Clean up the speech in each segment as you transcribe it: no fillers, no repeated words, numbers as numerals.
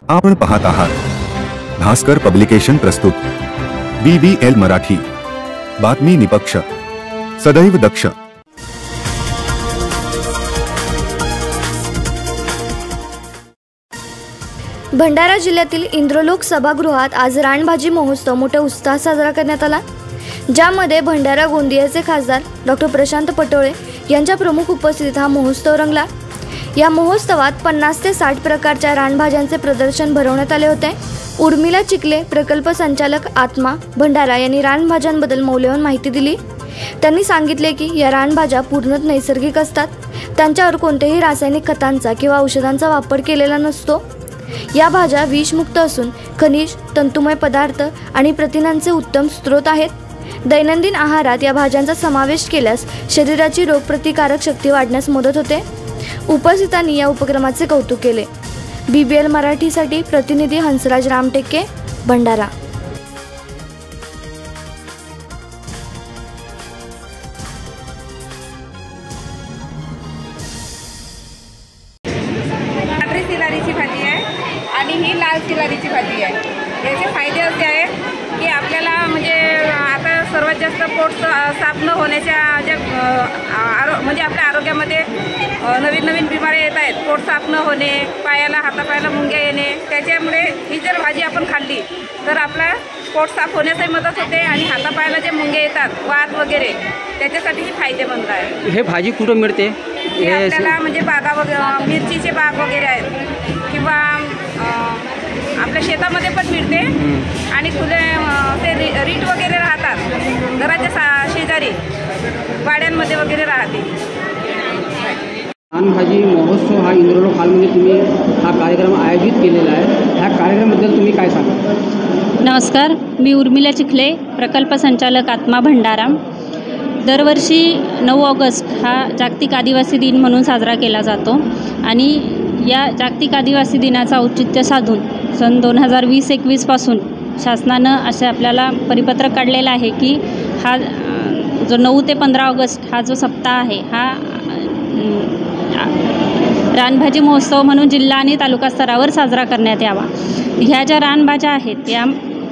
आपण पाहत आहात भास्कर पब्लिकेशन प्रस्तुत BBL मराठी, बातमी निपक्ष, सदैव दक्ष। भंडारा जिल्ह्यातील इंद्रलोक सभागृहात आज रानभाजी महोत्सव मोठ्या उत्साहात साजरा करण्यात आला, ज्यामध्ये भंडारा गोंदियाचे खासदार डॉक्टर प्रशांत पटोळे यांच्या प्रमुख उपस्थितीत हा महोत्सव रंगला। या महोत्सवात 50 ते 60 प्रकारच्या रानभाज्यांचे प्रदर्शन भरवण्यात आले होते। उर्मिला चिखले, प्रकल्प संचालक आत्मा भंडारा यांनी रानभाज्यांबद्दल मौल्यवान माहिती दिली। त्यांनी सांगितले की या रानभाज्या पूर्णतः नैसर्गिक असतात, त्यांच्यावर कोणत्याही रासायनिक खतांचा किंवा औषधांचा वापर केलेला नसतो। या भाज्या विषमुक्त असून खनिज, तंतुमय पदार्थ आणि प्रथिनांचे उत्तम स्रोत आहेत। दैनंदिन आहारात या भाज्यांचा समावेश केल्यास शरीराची रोगप्रतिकारक शक्ती वाढण्यास मदत होते। उपस्थितांनी या उपक्रमाचे कौतुक केले। BBL मराठीसाठी प्रतिनिधी हंसराज रामटेके, भंडारा। सिलारीची भाजी आहे आणि ही लाल सिलारीची भाजी आहे। याचे फायदे असे आहेत की आपल्याला म्हणजे आता सर्वात जास्त पोट साफ न होण्याच्या म्हणजे आपल्या आरोग्यामध्ये नवीन नवीन बिमाऱ्या येत आहेत। पोट साफ न होणे, पायाला हातापायाला मुंग्या येणे, त्याच्यामुळे ही जर भाजी आपण खाल्ली तर आपला पोट साफ होण्यासही मदत होते आणि हातापायाला जे मुंग्या येतात, वात वगैरे, त्याच्यासाठी ही फायदेमंद आहे। हे भाजी कुठं मिळते? हे आपल्याला म्हणजे बागा वगैरे, मिरचीचे बाग वगैरे आहेत किंवा आपल्या शेतामध्ये पण मिळते आणि खुले ते रीट वगैरे राहतात घराच्या शेजारी, वाड्यांमध्ये वगैरे राहते। रानभाजी महोत्सव हा इंद्रलोक हॉलमध्ये तुम्ही हा कार्यक्रम आयोजित केलेला आहे, ह्या कार्यक्रमाबद्दल तुम्ही काय सांगा? नमस्कार, मी उर्मिला चिखले, प्रकल्प संचालक आत्मा भंडारा। दरवर्षी 9 ऑगस्ट हा जागतिक आदिवासी दिन म्हणून साजरा केला जातो आणि या जागतिक आदिवासी दिनाचा औचित्य साधून सन 2020-21 पासून शासनानं असे आपल्याला परिपत्रक काढलेलं आहे की हा जो 9 ते 15 ऑगस्ट हा जो सप्ताह आहे हा रानभाजी महोत्सव म्हणून जिल्हा आणि तालुका स्तरावर साजरा करण्यात यावा। ह्या ज्या रानभाज्या आहेत या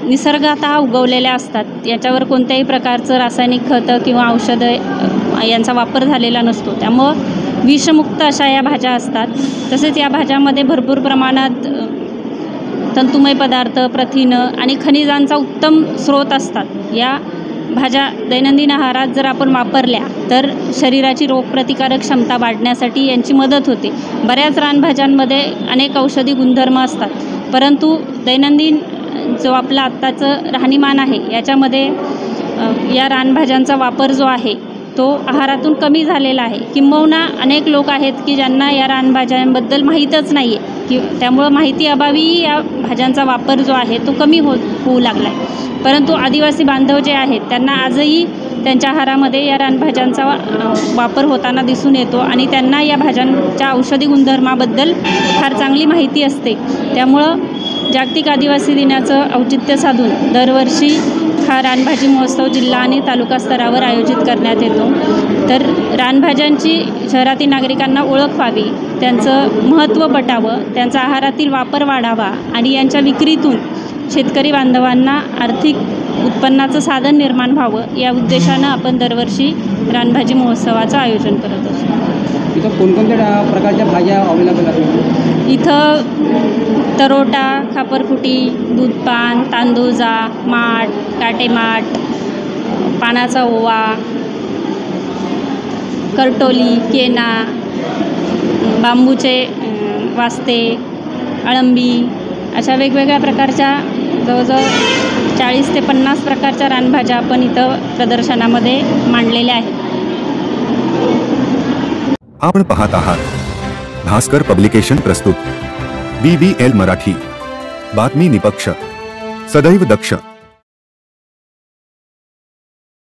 निसर्गातः उगवलेल्या असतात, याच्यावर कोणत्याही प्रकारचं रासायनिक खतं किंवा औषधं यांचा वापर झालेला नसतो, त्यामुळं विषमुक्त अशा या भाज्या असतात। तसेच या भाज्यामध्ये भरपूर प्रमाणात तंतुमय पदार्थ, प्रथिनं आणि खनिजांचा उत्तम स्रोत असतात। या भाज्या दैनंदिन आहारात जर आपण वापरल्या तर शरीराची रोगप्रतिकारक क्षमता वाढण्यासाठी यांची मदत होते। बऱ्याच रानभाज्यांमध्ये अनेक औषधी गुणधर्म असतात, परंतु दैनंदिन जो आपला आत्ताचं राहणीमान आहे याच्यामध्ये या रानभाज्यांचा वापर जो आहे तो आहारातून कमी झालेला आहे। किंबहुना अनेक लोक आहेत की ज्यांना या रानभाज्यांबद्दल माहीतच नाही आहे की त्यामुळं माहिती अभावी या भाज्यांचा वापर जो आहे तो कमी होऊ लागला आहे। परंतु आदिवासी बांधव जे आहेत त्यांना आजही त्यांच्या आहारामध्ये या रानभाज्यांचा वापर होताना दिसून येतो आणि त्यांना या भाज्यांच्या औषधी गुणधर्माबद्दल फार चांगली माहिती असते। त्यामुळं जागतिक आदिवासी दिनाचं औचित्य साधून दरवर्षी हा रानभाजी महोत्सव जिल्हा आणि तालुका स्तरावर आयोजित करण्यात येतो। तर रानभाज्यांची शहरातील नागरिकांना ओळख व्हावी, त्यांचं महत्त्व पटावं, त्यांचा आहारातील वापर वाढावा आणि यांच्या विक्रीतून शेतकरी बांधवांना आर्थिक उत्पन्नाचं साधन निर्माण व्हावं, या उद्देशानं आपण दरवर्षी रानभाजी महोत्सवाचं आयोजन करत असतो। इथं कोणकोणत्या प्रकारच्या भाज्या अवेलेबल आहेत? इथं तरोटा, खापरफुटी, दूधपान, तांदूजा, माठ, काटेमाठ, पानाचा ओवा, करटोली, केना, बांबूचे वास्ते, अळंबी अशा वेगवेगळ्या प्रकारच्या जवळजवळ 40 ते 50 प्रकारच्या रानभाज्या आपण इथं प्रदर्शनामध्ये मांडलेल्या आहेत। आपण पाहत आहात भास्कर पब्लिकेशन प्रस्तुत BBL मराठी, बातमी निपक्ष, सदैव दक्ष।